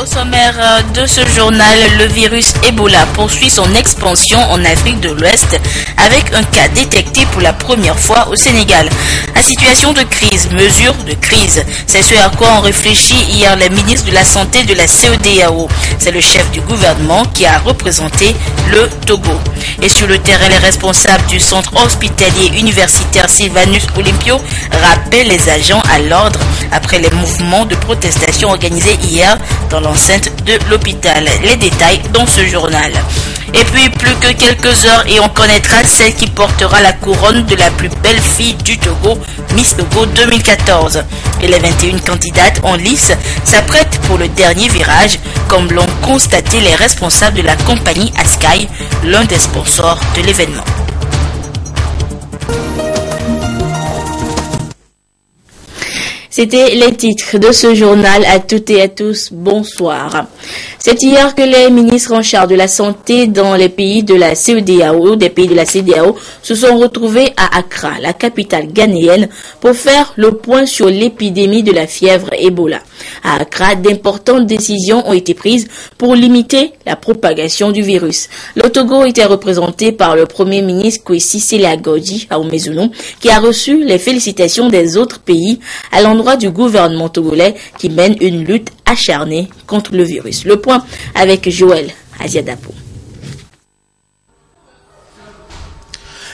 Au sommaire de ce journal, le virus Ebola poursuit son expansion en Afrique de l'Ouest avec un cas détecté pour la première fois au Sénégal. À situation de crise, mesures de crise, c'est ce à quoi ont réfléchi hier les ministres de la Santé de la CEDEAO. C'est le chef du gouvernement qui a représenté le Togo. Et sur le terrain, les responsables du centre hospitalier universitaire Sylvanus Olympio rappellent les agents à l'ordre après les mouvements de protestation organisés hier dans l'enceinte de l'hôpital. Les détails dans ce journal. Et puis plus que quelques heures et on connaîtra celle qui portera la couronne de la plus belle fille du Togo, Miss Togo 2014. Et les 21 candidates en lice s'apprêtent pour le dernier virage, comme l'ont constaté les responsables de la compagnie Askai, l'un des sponsors de l'événement. C'était les titres de ce journal. À toutes et à tous, bonsoir. C'est hier que les ministres en charge de la santé dans les pays de la CEDEAO, se sont retrouvés à Accra, la capitale ghanéenne, pour faire le point sur l'épidémie de la fièvre Ebola. À Accra, d'importantes décisions ont été prises pour limiter la propagation du virus. Le Togo était représenté par le premier ministre Kwesi Sele-Agodzi Ahumezulu, qui a reçu les félicitations des autres pays à l'endroit du gouvernement togolais qui mène une lutte acharnée contre le virus. Le point avec Joël Aziadapo.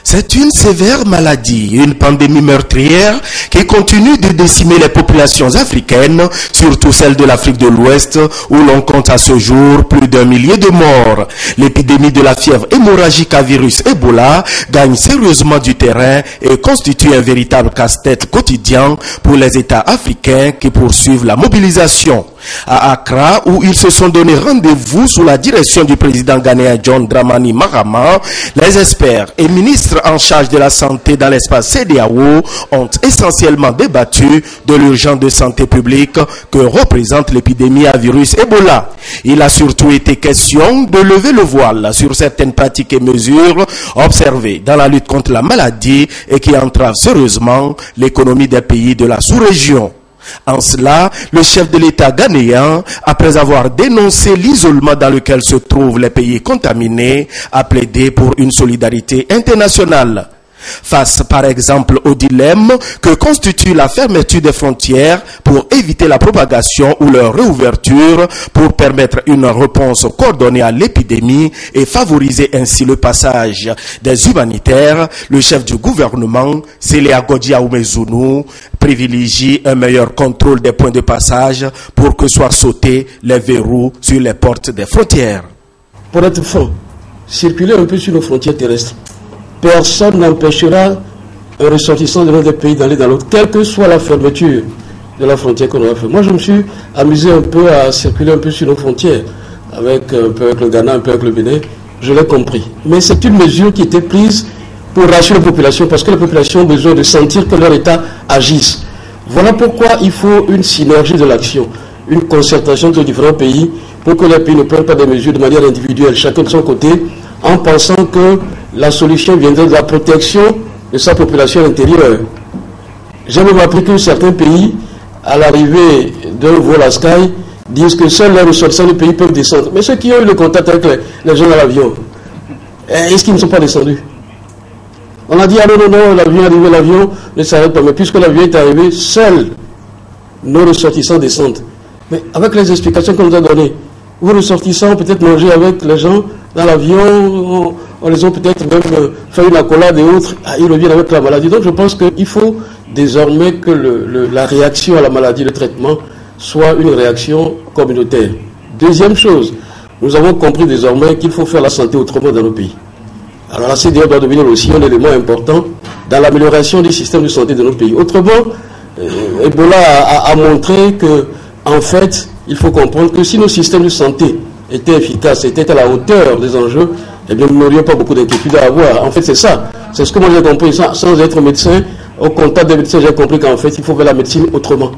C'est une sévère maladie, une pandémie meurtrière qui continue de décimer les populations africaines, surtout celles de l'Afrique de l'Ouest, où l'on compte à ce jour plus d'1 millier de morts. L'épidémie de la fièvre hémorragique à virus Ebola gagne sérieusement du terrain et constitue un véritable casse-tête quotidien pour les États africains qui poursuivent la mobilisation. À Accra, où ils se sont donné rendez-vous sous la direction du président ghanéen John Dramani Mahama, les experts et ministres en charge de la santé dans l'espace CEDEAO ont essentiellement débattu de l'urgence de santé publique que représente l'épidémie à virus Ebola. Il a surtout été question de lever le voile sur certaines pratiques et mesures observées dans la lutte contre la maladie et qui entravent sérieusement l'économie des pays de la sous-région. En cela, le chef de l'État ghanéen, après avoir dénoncé l'isolement dans lequel se trouvent les pays contaminés, a plaidé pour une solidarité internationale. Face par exemple au dilemme que constitue la fermeture des frontières pour éviter la propagation ou leur réouverture pour permettre une réponse coordonnée à l'épidémie et favoriser ainsi le passage des humanitaires, le chef du gouvernement, Sele-Agodzi Ahumezulu, privilégie un meilleur contrôle des points de passage pour que soient sautés les verrous sur les portes des frontières. Pour être franc, circuler un peu sur nos frontières terrestres. Personne n'empêchera un ressortissant de notre pays d'aller dans l'autre, quelle que soit la fermeture de la frontière qu'on a fait. Moi, je me suis amusé un peu à circuler un peu sur nos frontières, un peu avec le Ghana, un peu avec le Bénin. Je l'ai compris. Mais c'est une mesure qui était prise pour rassurer la population, parce que les populations ont besoin de sentir que leur État agisse. Voilà pourquoi il faut une synergie de l'action, une concertation de différents pays, pour que les pays ne prennent pas des mesures de manière individuelle, chacun de son côté, en pensant que la solution viendrait de la protection de sa population intérieure. J'ai même appris que certains pays, à l'arrivée d'un vol à Sky, disent que seuls les ressortissants du pays peuvent descendre. Mais ceux qui ont eu le contact avec les gens dans l'avion, est-ce qu'ils ne sont pas descendus? On a dit, ah non, l'avion est arrivé, l'avion ne s'arrête pas. Mais puisque l'avion est arrivé, seuls nos ressortissants descendent. Mais avec les explications qu'on nous a données, vos ressortissants peut-être manger avec les gens dans l'avion, on les a peut-être même fait une accolade et autres, ils reviennent avec la maladie. Donc je pense qu'il faut désormais que la réaction à la maladie, le traitement, soit une réaction communautaire. Deuxième chose, nous avons compris désormais qu'il faut faire la santé autrement dans nos pays. Alors la CEDEAO doit devenir aussi un élément important dans l'amélioration du système de santé de nos pays. Autrement, Ebola a montré que, en fait, il faut comprendre que si nos systèmes de santé étaient efficaces, étaient à la hauteur des enjeux, eh bien, nous n'aurions pas beaucoup d'inquiétudes à avoir. En fait, c'est ça. C'est ce que moi j'ai compris. Sans être médecin, au contact des médecins, j'ai compris qu'en fait, il faut faire la médecine autrement.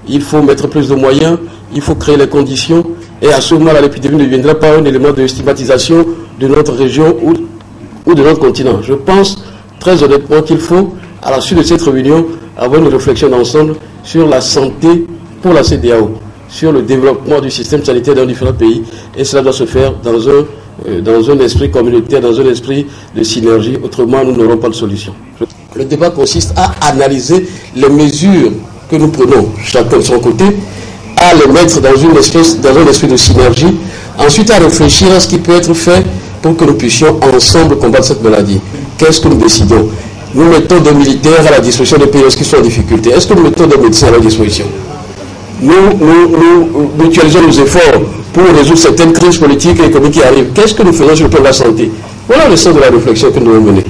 Il faut mettre plus de moyens, il faut créer les conditions, et à ce moment-là, l'épidémie ne deviendra pas un élément de stigmatisation de notre région ou de notre continent. Je pense très honnêtement qu'il faut, à la suite de cette réunion, avoir une réflexion d'ensemble sur la santé pour la CEDEAO. sur le développement du système sanitaire dans différents pays, et cela doit se faire dans un esprit communautaire, dans un esprit de synergie, autrement nous n'aurons pas de solution. Le débat consiste à analyser les mesures que nous prenons, chacun de son côté, à les mettre dans un esprit de synergie, ensuite à réfléchir à ce qui peut être fait pour que nous puissions ensemble combattre cette maladie. Qu'est-ce que nous décidons? Nous mettons des militaires à la disposition des pays qui sont en difficulté. Est-ce que nous mettons des médecins à leur disposition? Nous mutualisons nos efforts pour résoudre certaines crises politiques et économiques qui arrivent. Qu'est-ce que nous faisons sur le plan de la santé? Voilà le sens de la réflexion que nous devons mener.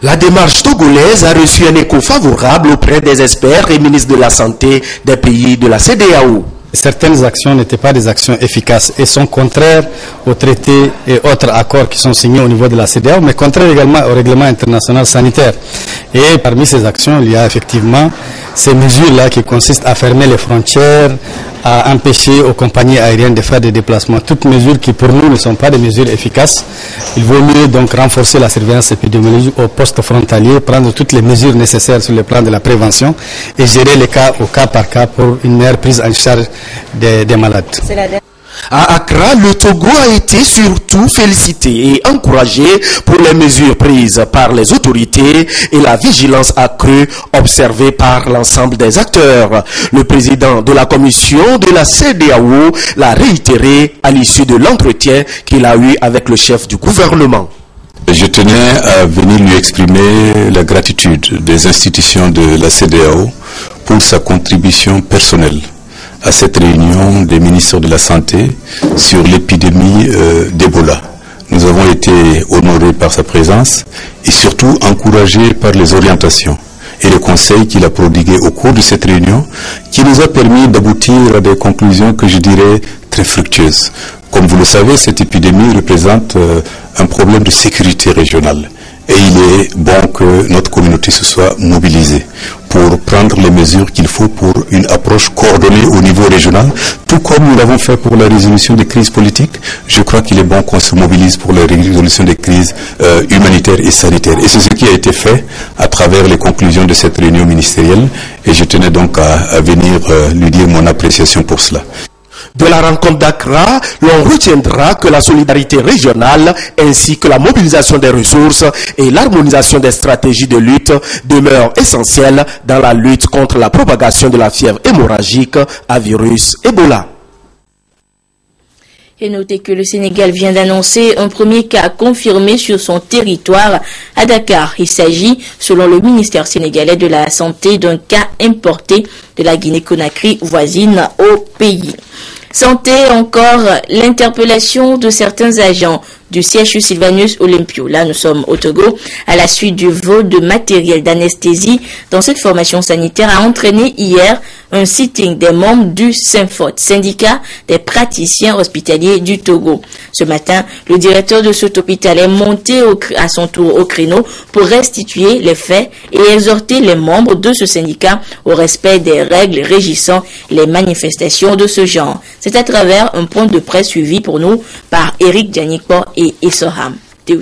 La démarche togolaise a reçu un écho favorable auprès des experts et ministres de la Santé des pays de la CEDEAO. Certaines actions n'étaient pas des actions efficaces et sont contraires aux traités et autres accords qui sont signés au niveau de la CEDEAO, mais contraires également au règlement international sanitaire. Et parmi ces actions, il y a effectivement ces mesures-là qui consistent à fermer les frontières, à empêcher aux compagnies aériennes de faire des déplacements. Toutes mesures qui pour nous ne sont pas des mesures efficaces. Il vaut mieux donc renforcer la surveillance épidémiologique au poste frontalier, prendre toutes les mesures nécessaires sur le plan de la prévention et gérer les cas au cas par cas pour une meilleure prise en charge des malades. À Accra, le Togo a été surtout félicité et encouragé pour les mesures prises par les autorités et la vigilance accrue observée par l'ensemble des acteurs. Le président de la commission de la CEDEAO l'a réitéré à l'issue de l'entretien qu'il a eu avec le chef du gouvernement. Je tenais à venir lui exprimer la gratitude des institutions de la CEDEAO pour sa contribution personnelle à cette réunion des ministres de la Santé sur l'épidémie d'Ebola. Nous avons été honorés par sa présence et surtout encouragés par les orientations et les conseils qu'il a prodigués au cours de cette réunion qui nous a permis d'aboutir à des conclusions que je dirais très fructueuses. Comme vous le savez, cette épidémie représente un problème de sécurité régionale. Et il est bon que notre communauté se soit mobilisée pour prendre les mesures qu'il faut pour une approche coordonnée au niveau régional, tout comme nous l'avons fait pour la résolution des crises politiques. Je crois qu'il est bon qu'on se mobilise pour la résolution des crises humanitaires et sanitaires. Et c'est ce qui a été fait à travers les conclusions de cette réunion ministérielle. Et je tenais donc à venir lui dire mon appréciation pour cela. De la rencontre d'Accra, l'on retiendra que la solidarité régionale ainsi que la mobilisation des ressources et l'harmonisation des stratégies de lutte demeurent essentielles dans la lutte contre la propagation de la fièvre hémorragique à virus Ebola. Et notez que le Sénégal vient d'annoncer un premier cas confirmé sur son territoire à Dakar. Il s'agit, selon le ministère sénégalais de la Santé, d'un cas importé de la Guinée-Conakry voisine au pays. Santé encore, l'interpellation de certains agents du CHU Sylvanus Olympio. Là, nous sommes au Togo, à la suite du vol de matériel d'anesthésie dans cette formation sanitaire a entraîné hier un sitting des membres du SYNFOT, syndicat des praticiens hospitaliers du Togo. Ce matin, le directeur de cet hôpital est monté à son tour au créneau pour restituer les faits et exhorter les membres de ce syndicat au respect des règles régissant les manifestations de ce genre. C'est à travers un point de presse suivi pour nous par Eric Dianikpo et Essoham. Théo.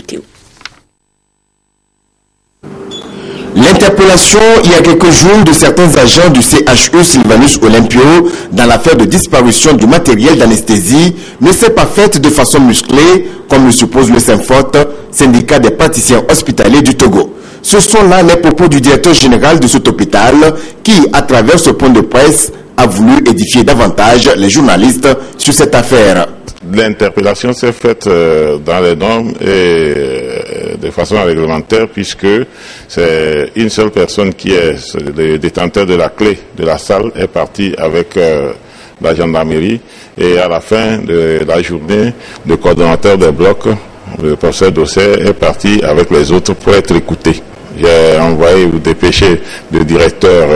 L'interpellation il y a quelques jours de certains agents du CHU Sylvanus Olympio dans l'affaire de disparition du matériel d'anesthésie ne s'est pas faite de façon musclée, comme le suppose le SYNFOT, syndicat des praticiens hospitaliers du Togo. Ce sont là les propos du directeur général de cet hôpital qui, à travers ce point de presse, a voulu édifier davantage les journalistes sur cette affaire. L'interpellation s'est faite dans les normes et de façon réglementaire puisque c'est une seule personne qui est le détenteur de la clé de la salle est parti avec la gendarmerie et à la fin de la journée, le coordonnateur des blocs, le professeur Dossé, est parti avec les autres pour être écouté. J'ai envoyé ou dépêché le directeur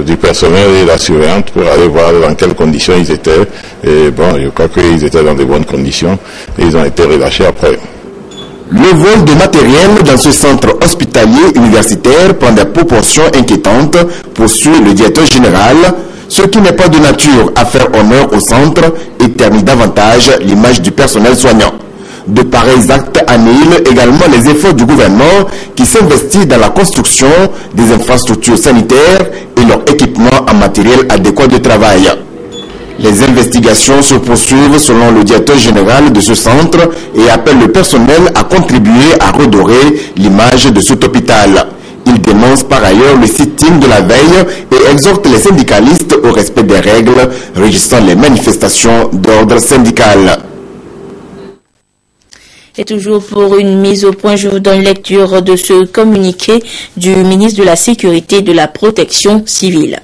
du personnel et la surveillante pour aller voir dans quelles conditions ils étaient. Et bon, je crois qu'ils étaient dans de bonnes conditions et ils ont été relâchés après. Le vol de matériel dans ce centre hospitalier universitaire prend des proportions inquiétantes, poursuit le directeur général, ce qui n'est pas de nature à faire honneur au centre et ternit davantage l'image du personnel soignant. De pareils actes annihilent également les efforts du gouvernement qui s'investit dans la construction des infrastructures sanitaires et leur équipement en matériel adéquat de travail. Les investigations se poursuivent selon le directeur général de ce centre et appelle le personnel à contribuer à redorer l'image de cet hôpital. Il dénonce par ailleurs le sitting de la veille et exhorte les syndicalistes au respect des règles régissant les manifestations d'ordre syndical. Et toujours pour une mise au point, je vous donne lecture de ce communiqué du ministre de la Sécurité et de la Protection civile.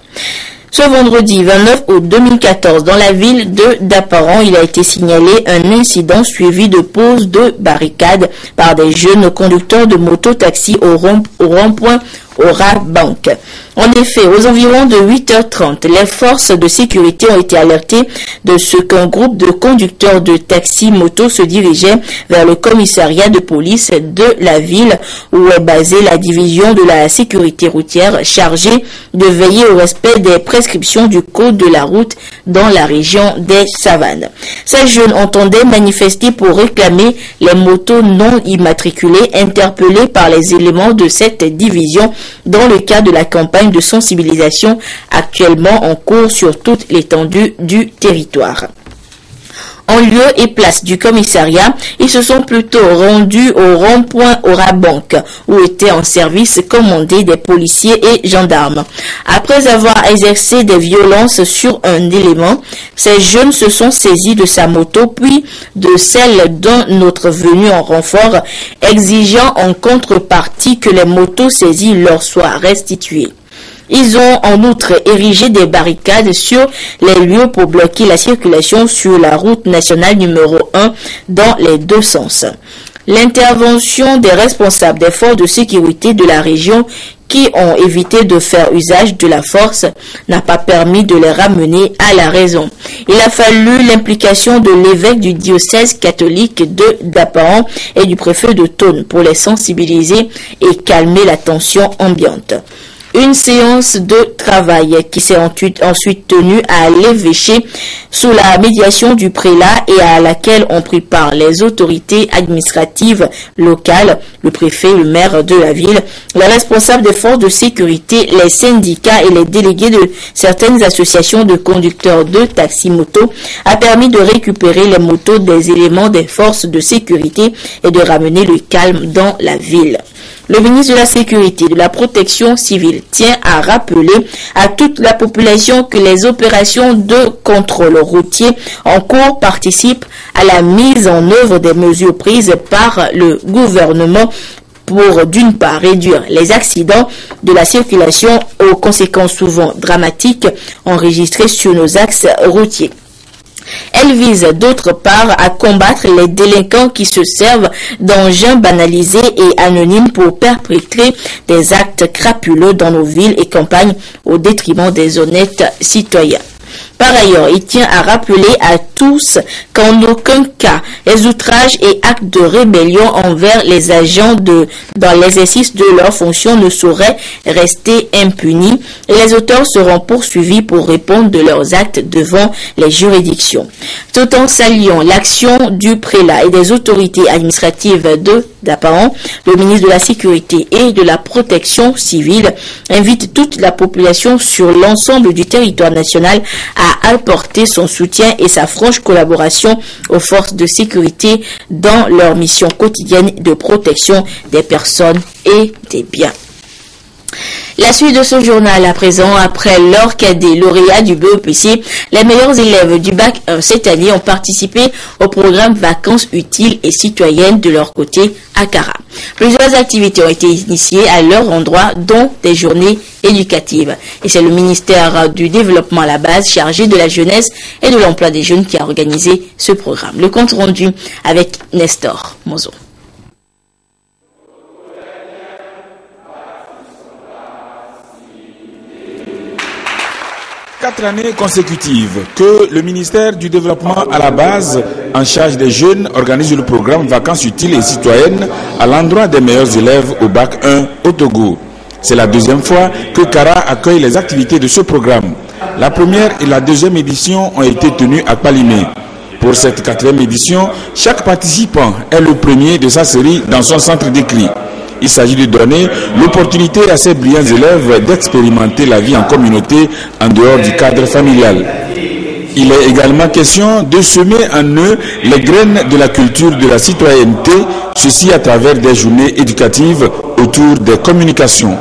Ce vendredi 29 août 2014, dans la ville de Daparan, il a été signalé un incident suivi de pose de barricades par des jeunes conducteurs de moto-taxi au rond-point Aura Bank. En effet, aux environs de 8h30, les forces de sécurité ont été alertées de ce qu'un groupe de conducteurs de taxi-moto se dirigeait vers le commissariat de police de la ville où est basée la division de la sécurité routière chargée de veiller au respect des prescriptions du code de la route dans la région des Savanes. Ces jeunes entendaient manifester pour réclamer les motos non immatriculées interpellées par les éléments de cette division dans le cadre de la campagne de sensibilisation actuellement en cours sur toute l'étendue du territoire. En lieu et place du commissariat, ils se sont plutôt rendus au rond-point Aura Bank, où étaient en service commandés des policiers et gendarmes. Après avoir exercé des violences sur un élément, ces jeunes se sont saisis de sa moto puis de celle d'un autre venu en renfort, exigeant en contrepartie que les motos saisies leur soient restituées. Ils ont en outre érigé des barricades sur les lieux pour bloquer la circulation sur la route nationale numéro 1 dans les deux sens. L'intervention des responsables des forces de sécurité de la région qui ont évité de faire usage de la force n'a pas permis de les ramener à la raison. Il a fallu l'implication de l'évêque du diocèse catholique de Daparan et du préfet de Thône pour les sensibiliser et calmer la tension ambiante. Une séance de travail qui s'est ensuite tenue à l'évêché sous la médiation du prélat et à laquelle ont pris part les autorités administratives locales, le préfet, le maire de la ville, les responsables des forces de sécurité, les syndicats et les délégués de certaines associations de conducteurs de taxi-moto, a permis de récupérer les motos des éléments des forces de sécurité et de ramener le calme dans la ville. Le ministre de la Sécurité et de la Protection civile tient à rappeler à toute la population que les opérations de contrôle routier en cours participent à la mise en œuvre des mesures prises par le gouvernement pour, d'une part, réduire les accidents de la circulation aux conséquences souvent dramatiques enregistrées sur nos axes routiers. Elle vise d'autre part à combattre les délinquants qui se servent d'engins banalisés et anonymes pour perpétrer des actes crapuleux dans nos villes et campagnes au détriment des honnêtes citoyens. Par ailleurs, il tient à rappeler à tous qu'en aucun cas, les outrages et actes de rébellion envers les agents dans l'exercice de leurs fonctions ne sauraient rester impunis et les auteurs seront poursuivis pour répondre de leurs actes devant les juridictions. Tout en saluant l'action du prélat et des autorités administratives de Daparan, le ministre de la Sécurité et de la Protection civile invite toute la population sur l'ensemble du territoire national à apporter son soutien et sa franche collaboration aux forces de sécurité dans leur mission quotidienne de protection des personnes et des biens. La suite de ce journal à présent, après Laure Cadet, lauréat du BEPC, les meilleurs élèves du bac 1 cette année ont participé au programme Vacances utiles et citoyennes de leur côté à Cara. Plusieurs activités ont été initiées à leur endroit, dont des journées éducatives. Et c'est le ministère du Développement à la base, chargé de la jeunesse et de l'emploi des jeunes, qui a organisé ce programme. Le compte rendu avec Nestor Mozo. 4 années consécutives que le ministère du Développement à la base, en charge des jeunes, organise le programme Vacances utiles et citoyennes à l'endroit des meilleurs élèves au bac 1 au Togo. C'est la deuxième fois que Cara accueille les activités de ce programme. La première et la deuxième édition ont été tenues à Palimé. Pour cette 4e édition, chaque participant est le premier de sa série dans son centre d'écrit. Il s'agit de donner l'opportunité à ces brillants élèves d'expérimenter la vie en communauté en dehors du cadre familial. Il est également question de semer en eux les graines de la culture de la citoyenneté, ceci à travers des journées éducatives autour des communications.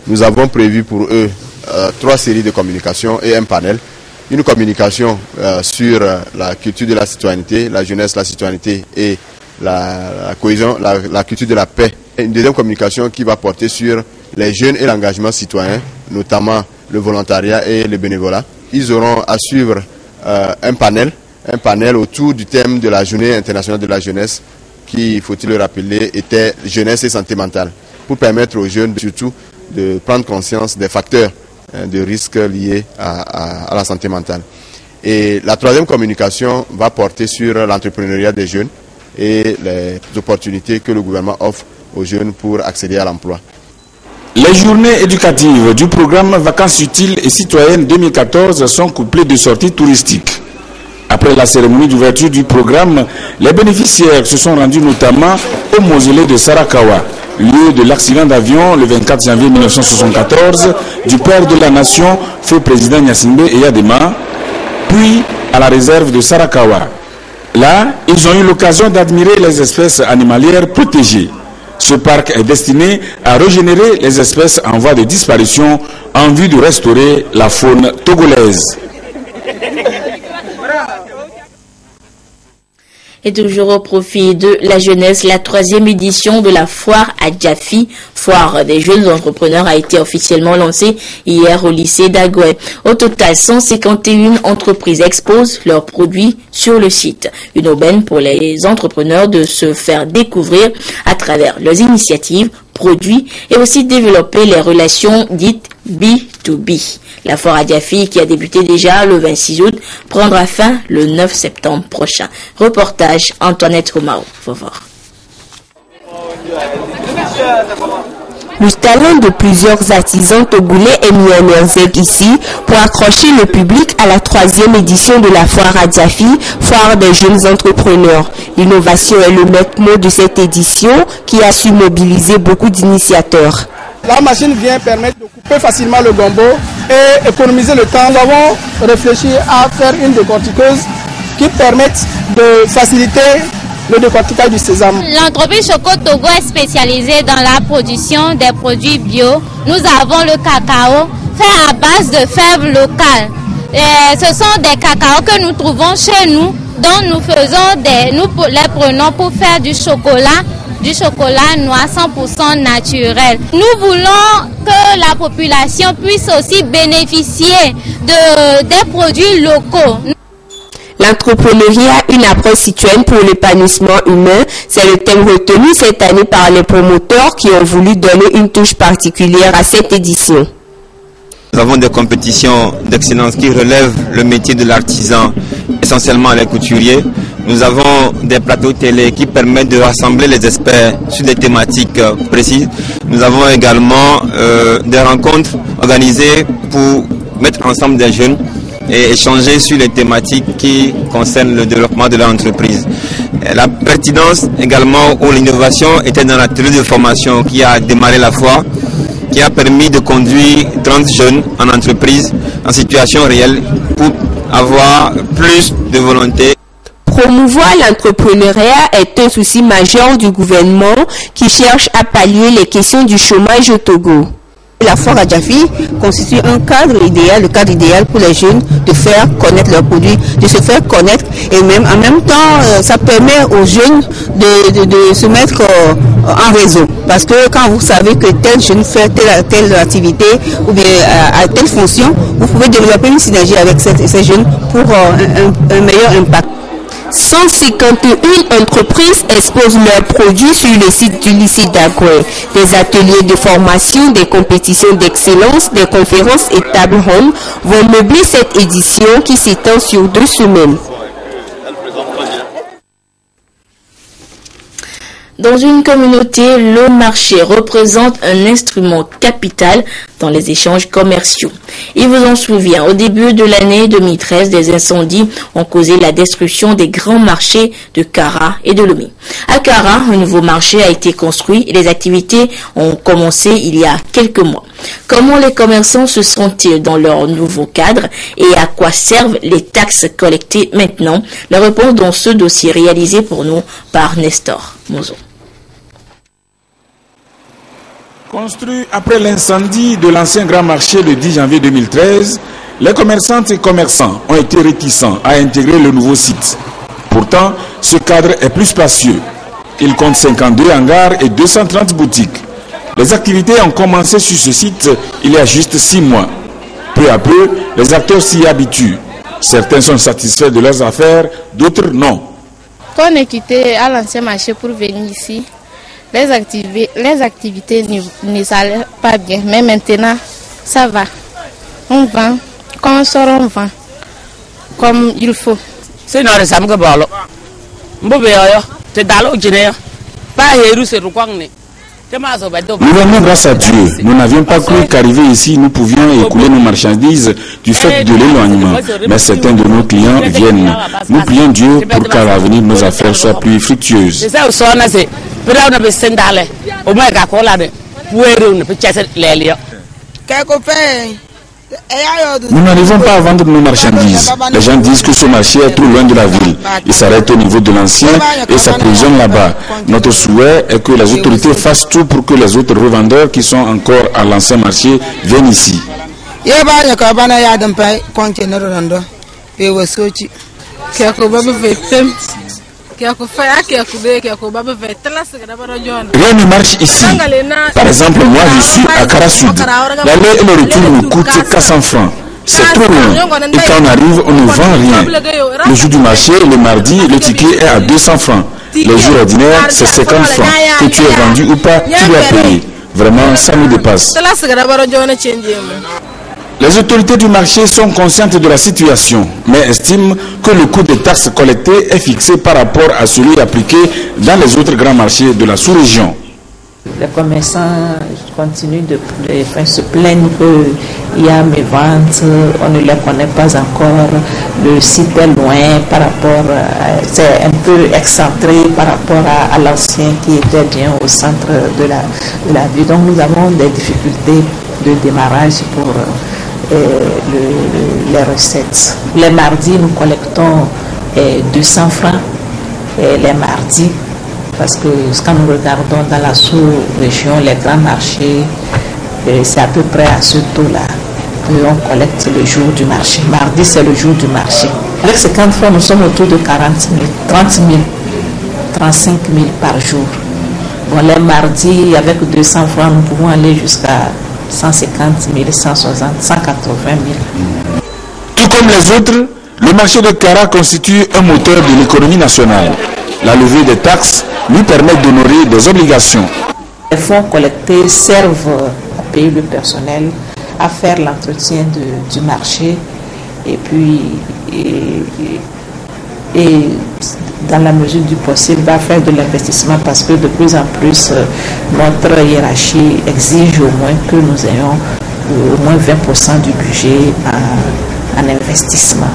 Nous avons prévu pour eux 3 séries de communications et un panel. Une communication sur la culture de la citoyenneté, la jeunesse, la citoyenneté et la cohésion, la culture de la paix. Une deuxième communication qui va porter sur les jeunes et l'engagement citoyen, notamment le volontariat et le bénévolat. Ils auront à suivre un panel autour du thème de la journée internationale de la jeunesse qui, faut-il le rappeler, était jeunesse et santé mentale, pour permettre aux jeunes surtout de prendre conscience des facteurs de risques liés à la santé mentale. Et la troisième communication va porter sur l'entrepreneuriat des jeunes et les opportunités que le gouvernement offre aux jeunes pour accéder à l'emploi. Les journées éducatives du programme Vacances utiles et citoyennes 2014 sont couplées de sorties touristiques. Après la cérémonie d'ouverture du programme, les bénéficiaires se sont rendus notamment au mausolée de Sarakawa, lieu de l'accident d'avion le 24 janvier 1974 du père de la nation, feu président Gnassingbé Eyadema, puis à la réserve de Sarakawa. Là, ils ont eu l'occasion d'admirer les espèces animalières protégées. Ce parc est destiné à régénérer les espèces en voie de disparition en vue de restaurer la faune togolaise. Et toujours au profit de la jeunesse, la 3e édition de la foire à Djafi, foire des jeunes entrepreneurs, a été officiellement lancée hier au lycée d'Agoué. Au total, 151 entreprises exposent leurs produits sur le site. Une aubaine pour les entrepreneurs de se faire découvrir à travers leurs initiatives, produits et aussi développer les relations dites B2B. La foire à Djafi, qui a débuté déjà le 26 août, prendra fin le 9 septembre prochain. Reportage Antoinette Romao. Faut voir. Le talent de plusieurs artisans togolais est mis en exergue ici pour accrocher le public à la 3e édition de la foire à Djafi, foire des jeunes entrepreneurs. L'innovation est le maître mot de cette édition qui a su mobiliser beaucoup d'initiateurs. La machine vient permettre de couper facilement le gombo et économiser le temps. Nous avons réfléchi à faire une décortiqueuse qui permette de faciliter le décortiquage du sésame. L'entreprise Choco Togo est spécialisée dans la production des produits bio. Nous avons le cacao fait à base de fèves locales. Ce sont des cacaos que nous trouvons chez nous, dont nous les prenons pour faire du chocolat noir 100% naturel. Nous voulons que la population puisse aussi bénéficier des produits locaux. L'entrepreneuriat, une approche citoyenne pour l'épanouissement humain, c'est le thème retenu cette année par les promoteurs qui ont voulu donner une touche particulière à cette édition. Nous avons des compétitions d'excellence qui relèvent le métier de l'artisan, essentiellement les couturiers. Nous avons des plateaux télé qui permettent de rassembler les experts sur des thématiques précises. Nous avons également des rencontres organisées pour mettre ensemble des jeunes et échanger sur les thématiques qui concernent le développement de l'entreprise. La pertinence également où l'innovation était dans l'atelier de formation qui a démarré la foire, qui a permis de conduire 30 jeunes en entreprise en situation réelle pour avoir plus de volonté. Promouvoir l'entrepreneuriat est un souci majeur du gouvernement qui cherche à pallier les questions du chômage au Togo. La foire à Djafi constitue un cadre idéal, le cadre idéal pour les jeunes de faire connaître leurs produits, de se faire connaître et même en même temps ça permet aux jeunes de se mettre en réseau. Parce que quand vous savez que tel jeune fait telle activité ou bien à telle fonction, vous pouvez développer une synergie avec ces jeunes pour un meilleur impact. 151 entreprises exposent leurs produits sur le site du lycée d'Agoué. Des ateliers de formation, des compétitions d'excellence, des conférences et table rondes vont meubler cette édition qui s'étend sur 2 semaines. Dans une communauté, le marché représente un instrument capital dans les échanges commerciaux. Il vous en souvient, au début de l'année 2013, des incendies ont causé la destruction des grands marchés de Kara et de Lomé. À Kara, un nouveau marché a été construit et les activités ont commencé il y a quelques mois. Comment les commerçants se sentent-ils dans leur nouveau cadre et à quoi servent les taxes collectées maintenant? La réponse dans ce dossier réalisé pour nous par Nestor Mozo. Construit après l'incendie de l'ancien grand marché le 10 janvier 2013, les commerçantes et commerçants ont été réticents à intégrer le nouveau site. Pourtant, ce cadre est plus spacieux. Il compte 52 hangars et 230 boutiques. Les activités ont commencé sur ce site il y a juste 6 mois. Peu à peu, les acteurs s'y habituent. Certains sont satisfaits de leurs affaires, d'autres non. Quand on est quitté à l'ancien marché pour venir ici, les activités ne s'allaient pas bien, mais maintenant, ça va. On vend, quand on sort, on vend, comme il faut. C'est une Nous venons grâce à Dieu. Nous n'avions pas cru qu'arriver ici, nous pouvions écouler nos marchandises du fait de l'éloignement. Mais certains de nos clients viennent. Nous prions Dieu pour qu'à l'avenir nos affaires soient plus fructueuses. Nous n'arrivons pas à vendre nos marchandises. Les gens disent que ce marché est trop loin de la ville. Il s'arrête au niveau de l'ancien et s'approvisionne là-bas. Notre souhait est que les autorités fassent tout pour que les autres revendeurs qui sont encore à l'ancien marché viennent ici. Rien ne marche ici. Par exemple, moi je suis à Karasud. L'aller et le retour me coûte 400 francs. C'est trop loin. Et quand on arrive, on ne vend rien. Le jour du marché, le mardi, le ticket est à 200 francs. Les jours ordinaires, c'est 50 francs. Que tu aies vendu ou pas, tu dois payer. Vraiment, ça nous dépasse. Les autorités du marché sont conscientes de la situation, mais estiment que le coût des taxes collectées est fixé par rapport à celui appliqué dans les autres grands marchés de la sous-région. Les commerçants continuent de se plaindre qu'il y a mes ventes, on ne les connaît pas encore, le site est loin par rapport, c'est un peu excentré par rapport à l'ancien qui était bien au centre de la ville. Donc nous avons des difficultés de démarrage pour les recettes. Les mardis, nous collectons 200 francs les mardis, parce que quand nous regardons dans la sous-région, les grands marchés, c'est à peu près à ce taux-là qu'on collecte le jour du marché. Mardi, c'est le jour du marché. Avec 50 francs, nous sommes autour de 40 000, 30 000, 35 000 par jour. Bon, les mardis, avec 200 francs, nous pouvons aller jusqu'à 150 000, 160 000, 180 000. Tout comme les autres, le marché de Kara constitue un moteur de l'économie nationale. La levée des taxes lui permet d'honorer des obligations. Les fonds collectés servent à payer le personnel, à faire l'entretien du marché et puis et dans la mesure du possible va faire de l'investissement parce que de plus en plus notre hiérarchie exige au moins que nous ayons au moins 20% du budget en investissement.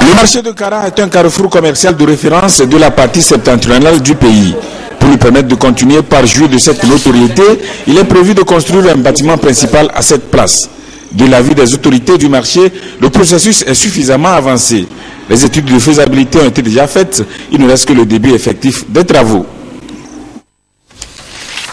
Le marché de Kara est un carrefour commercial de référence de la partie septentrionale du pays. Pour lui permettre de continuer par jouir de cette notoriété, il est prévu de construire un bâtiment principal à cette place. De l'avis des autorités du marché, le processus est suffisamment avancé. Les études de faisabilité ont été déjà faites, il ne reste que le début effectif des travaux.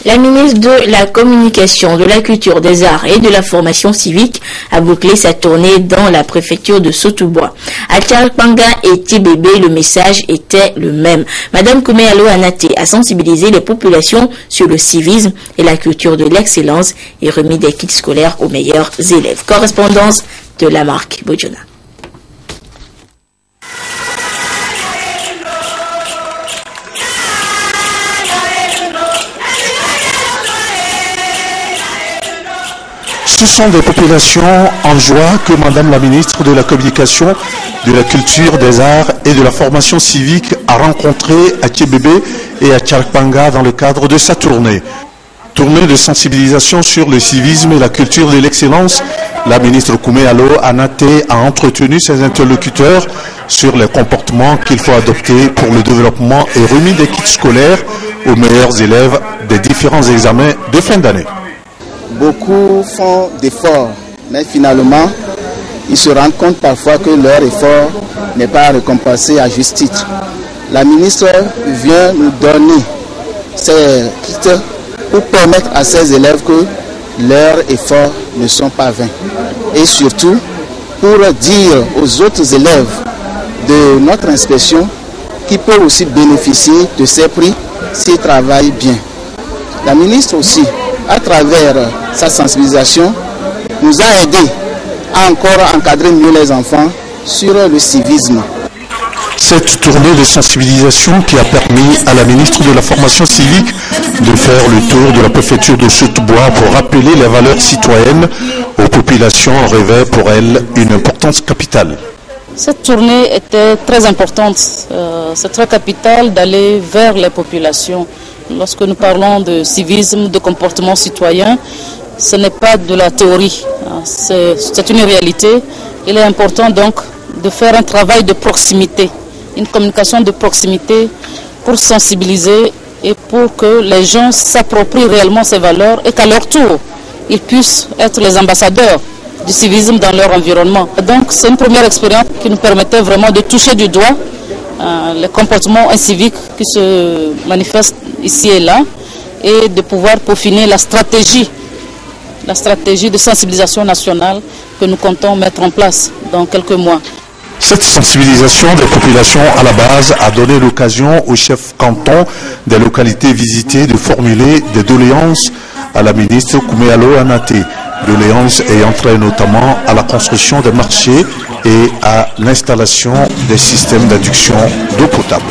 La ministre de la Communication, de la Culture, des Arts et de la Formation civique a bouclé sa tournée dans la préfecture de Sotoubois. À Tchalpanga et Tibébé, le message était le même. Madame Kouméalo Anate a sensibilisé les populations sur le civisme et la culture de l'excellence et remis des kits scolaires aux meilleurs élèves. Correspondance de la marque Bojona. Ce sont des populations en joie que Madame la ministre de la Communication, de la Culture, des Arts et de la Formation civique a rencontrées à Tchébébé et à Tchalpanga dans le cadre de sa tournée. Tournée de sensibilisation sur le civisme et la culture de l'excellence, la ministre Kouméalo Anate a entretenu ses interlocuteurs sur les comportements qu'il faut adopter pour le développement et remis des kits scolaires aux meilleurs élèves des différents examens de fin d'année. beaucoup font d'efforts, mais finalement, ils se rendent compte parfois que leur effort n'est pas récompensé à juste titre. La ministre vient nous donner ces kits pour permettre à ces élèves que leurs efforts ne sont pas vains. Et surtout, pour dire aux autres élèves de notre inspection qu'ils peuvent aussi bénéficier de ces prix s'ils travaillent bien. La ministre aussi, à travers sa sensibilisation, nous a aidés à encore encadrer mieux les enfants sur le civisme. Cette tournée de sensibilisation qui a permis à la ministre de la Formation civique de faire le tour de la préfecture de Châteaubois pour rappeler les valeurs citoyennes aux populations revêt pour elle une importance capitale. Cette tournée était très importante. C'est très capital d'aller vers les populations. Lorsque nous parlons de civisme, de comportement citoyen, ce n'est pas de la théorie. C'est une réalité. Il est important donc de faire un travail de proximité, une communication de proximité pour sensibiliser et pour que les gens s'approprient réellement ces valeurs et qu'à leur tour, ils puissent être les ambassadeurs du civisme dans leur environnement. Donc c'est une première expérience qui nous permettait vraiment de toucher du doigt les comportements inciviques qui se manifestent ici et là et de pouvoir peaufiner la stratégie de sensibilisation nationale que nous comptons mettre en place dans quelques mois. Cette sensibilisation des populations à la base a donné l'occasion aux chefs cantons des localités visitées de formuler des doléances à la ministre Kouméalo Anaté. Doléances ayant trait notamment à la construction des marchés et à l'installation des systèmes d'adduction d'eau potable.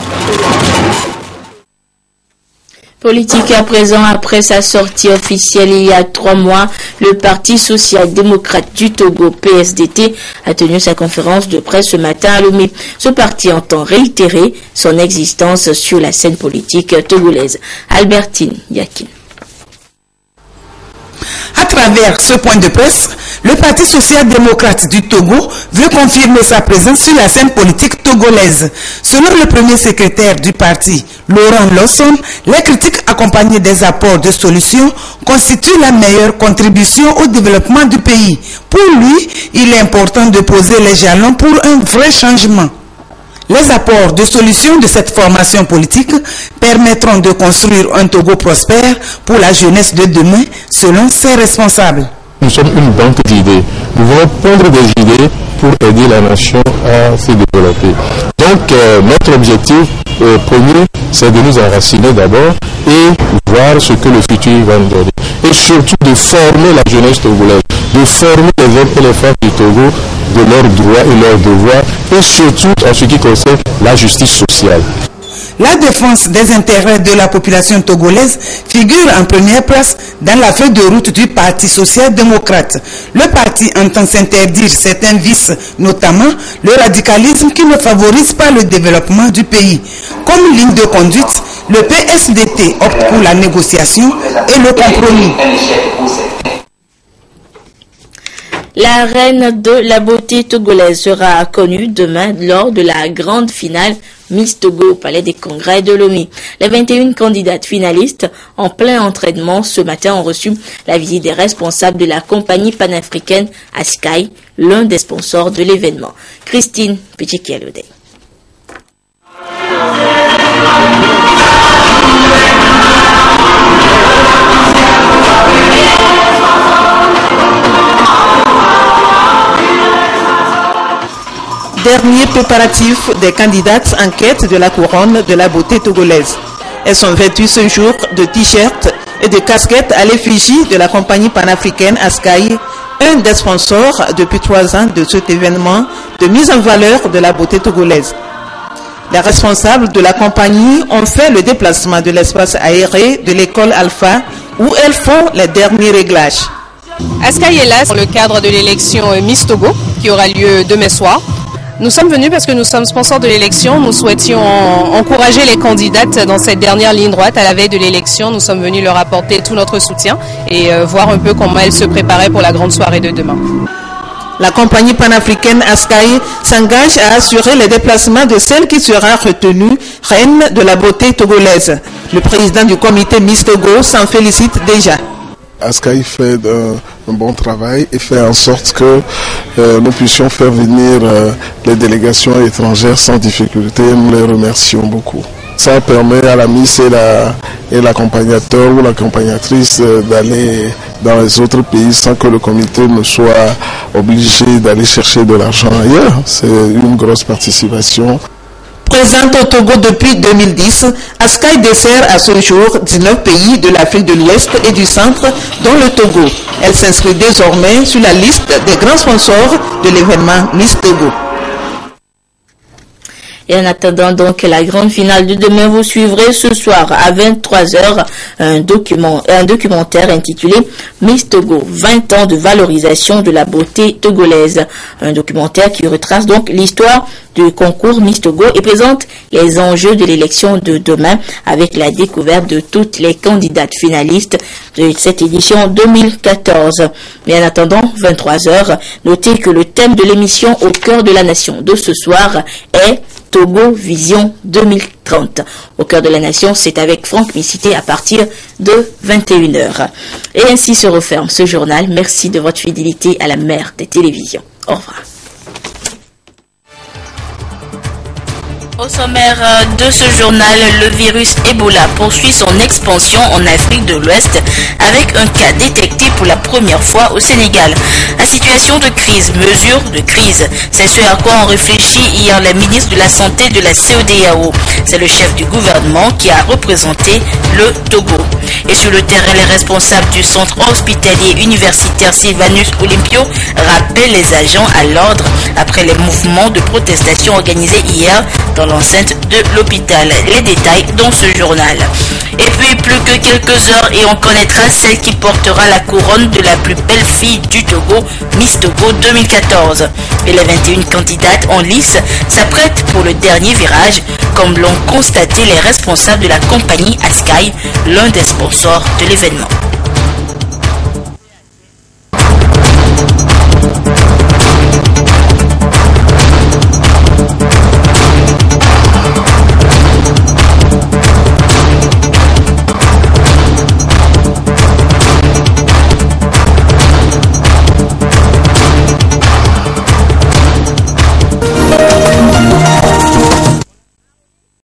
Politique à présent, après sa sortie officielle il y a 3 mois, le Parti social-démocrate du Togo, PSDT, a tenu sa conférence de presse ce matin à Lomé. Ce parti entend réitérer son existence sur la scène politique togolaise. Albertine Yakin. À travers ce point de presse, le Parti social-démocrate du Togo veut confirmer sa présence sur la scène politique togolaise. Selon le premier secrétaire du parti, Laurent Lawson, les critiques accompagnées des apports de solutions constituent la meilleure contribution au développement du pays. Pour lui, il est important de poser les jalons pour un vrai changement. Les apports de solutions de cette formation politique permettront de construire un Togo prospère pour la jeunesse de demain, selon ses responsables. Nous sommes une banque d'idées. Nous voulons prendre des idées pour aider la nation à se développer. Donc, notre objectif premier, c'est de nous enraciner d'abord et voir ce que le futur va nous donner. Et surtout de former la jeunesse togolaise, de former les hommes et les femmes du Togo de leurs droits et leurs devoirs, et surtout en ce qui concerne la justice sociale. La défense des intérêts de la population togolaise figure en première place dans la feuille de route du Parti social-démocrate. Le parti entend s'interdire certains vices, notamment le radicalisme qui ne favorise pas le développement du pays. Comme ligne de conduite, le PSDT opte pour la négociation et le compromis. La reine de la beauté togolaise sera connue demain lors de la grande finale Miss Togo au Palais des Congrès de Lomé. Les 21 candidates finalistes en plein entraînement ce matin ont reçu la visite des responsables de la compagnie panafricaine Askai, l'un des sponsors de l'événement. Christine Pichikialodé. Dernier préparatif des candidates en quête de la couronne de la beauté togolaise. Elles sont vêtues ce jour de t-shirts et de casquettes à l'effigie de la compagnie panafricaine Askai, un des sponsors depuis 3 ans de cet événement de mise en valeur de la beauté togolaise. Les responsables de la compagnie ont fait le déplacement de l'espace aéré de l'école Alpha où elles font les derniers réglages. Askai est là dans le cadre de l'élection Miss Togo qui aura lieu demain soir. Nous sommes venus parce que nous sommes sponsors de l'élection. Nous souhaitions encourager les candidates dans cette dernière ligne droite à la veille de l'élection. Nous sommes venus leur apporter tout notre soutien et voir un peu comment elles se préparaient pour la grande soirée de demain. La compagnie panafricaine Askai s'engage à assurer les déplacements de celle qui sera retenue reine de la beauté togolaise. Le président du comité Miss Togo s'en félicite déjà. Askai fait un bon travail et fait en sorte que nous puissions faire venir les délégations étrangères sans difficulté. Nous les remercions beaucoup. Ça permet à la Miss et l'accompagnateur ou l'accompagnatrice d'aller dans les autres pays sans que le comité ne soit obligé d'aller chercher de l'argent ailleurs. C'est une grosse participation. Présente au Togo depuis 2010, Askai dessert à ce jour 19 pays de l'Afrique de l'Ouest et du Centre, dont le Togo. Elle s'inscrit désormais sur la liste des grands sponsors de l'événement Miss Togo. Et en attendant donc la grande finale de demain, vous suivrez ce soir à 23h un documentaire intitulé Miss Togo, 20 ans de valorisation de la beauté togolaise. Un documentaire qui retrace donc l'histoire du concours Miss Togo et présente les enjeux de l'élection de demain avec la découverte de toutes les candidates finalistes de cette édition 2014. Mais en attendant 23h, notez que le thème de l'émission Au cœur de la nation de ce soir est Togo Vision 2030. Au cœur de la nation, c'est avec Franck Missité à partir de 21h. Et ainsi se referme ce journal. Merci de votre fidélité à la mère des télévisions. Au revoir. Au sommaire de ce journal, le virus Ebola poursuit son expansion en Afrique de l'Ouest avec un cas détecté pour la première fois au Sénégal. La situation de crise, mesures de crise, c'est ce à quoi ont réfléchi hier les ministres de la Santé de la CEDEAO. C'est le chef du gouvernement qui a représenté le Togo. Et sur le terrain, les responsables du centre hospitalier universitaire Sylvanus Olympio rappellent les agents à l'ordre après les mouvements de protestation organisés hier dans l'enceinte de l'hôpital. Les détails dans ce journal. Et puis plus que quelques heures et on connaîtra celle qui portera la couronne de la plus belle fille du Togo, Miss Togo 2014. Et les 21 candidates en lice s'apprêtent pour le dernier virage, comme l'ont constaté les responsables de la compagnie Askai, l'un des sponsors de l'événement.